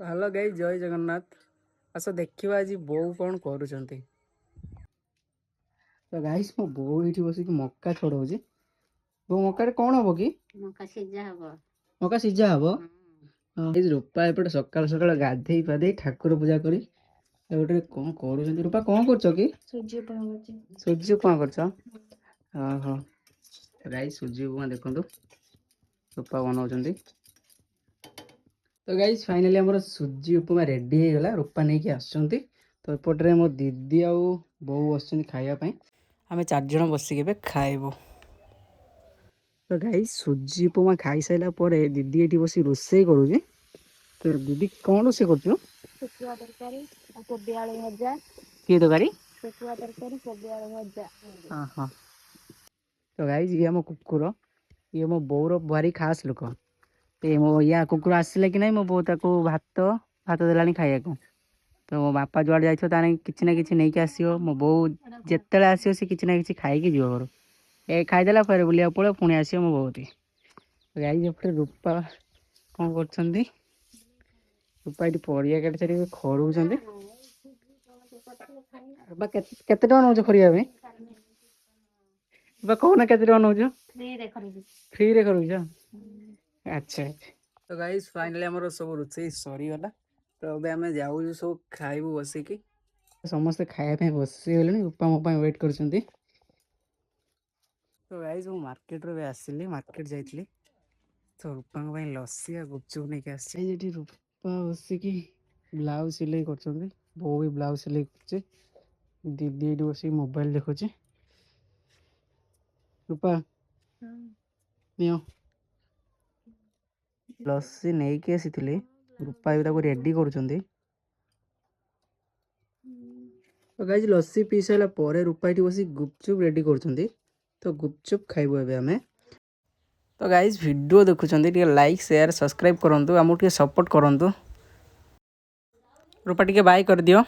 Hello guys, जय जगन्नाथ। आस देखिए आज बो कौन करुँच। तो गाइस मो बो ये बस मक्का छड़ाऊँ। बो मक्का कौन हम कि मक्का सीझा हम। रूपा एपटे सकाल सकाल गाधे पाधे ठाकुर पूजा करी गोटे कौन कर। रूपा कौन कर कि सूजी उपमा कर। गाइस सूजी उपमा देखो रूपा बनाऊँ। तो गाइस फाइनली हमर सूजी उपमा रेडी हो गला। रूपा नहीं कि आसुँच। तो एपटे मो दीदी आ बो बस खायापी। आम 4 जन बसिक खाइबू। तो गाइस सूजी उपमा खाई सारा पर दीदी ये बस रोसे करुँचे। तो दीदी कौन रोसे कर तरकारी हाँ हाँ। तो गाइस ये मो कुकुर, ये मो बोर भारी खास लोक। मो या कुकुर आसला कि नहीं मो बो ताको भात भात देलानी खाया को। तो मो बापा जुआड़े जाइए ताने किसी ना किसी नहीं आसो। मो बो जिते आसो सी किसी ना किसी खाई जीव घर ए खाईदेला फिर बुलिया पड़े पुणी आसो मो बहुत। गाइस एपटे रूपा कौन कर रूपा ये परिया काटी सारी खड़ाऊँ। केते टका नौ खड़िया कहना के नौ फ्री रे करूछ। अच्छा तो गाइस फाइनली हमर सब रोचे सरीगला। तो अब आम जाऊँ सब खाइबू बसिकी समस्ते खाया बसीगले। रूपा मो वेट कर। तो गाइस मु मार्केट रे आसिली मार्केट जाइली। तो रूपा लस्सी आ गुपचुप नहीं के आसी। रूपा बसिकी ब्लाउज सिलाई कर। बो भी ब्लाउज सिलाई कर। दीदी ये बस मोबाइल देखुचे। रूपा नियो लस्सी नहीं के आसी। रूपा भी रेडी कर। तो गाइस लस्सी पी सारा पर रूपा ये बस गुपचुप रेडी कर। तो गुपचुप खाइबू एबे हमें। तो गाइस वीडियो देखुं लाइक शेयर सब्सक्राइब करूँ आमको सपोर्ट करूँ। रूपा टिके बाय कर दियो।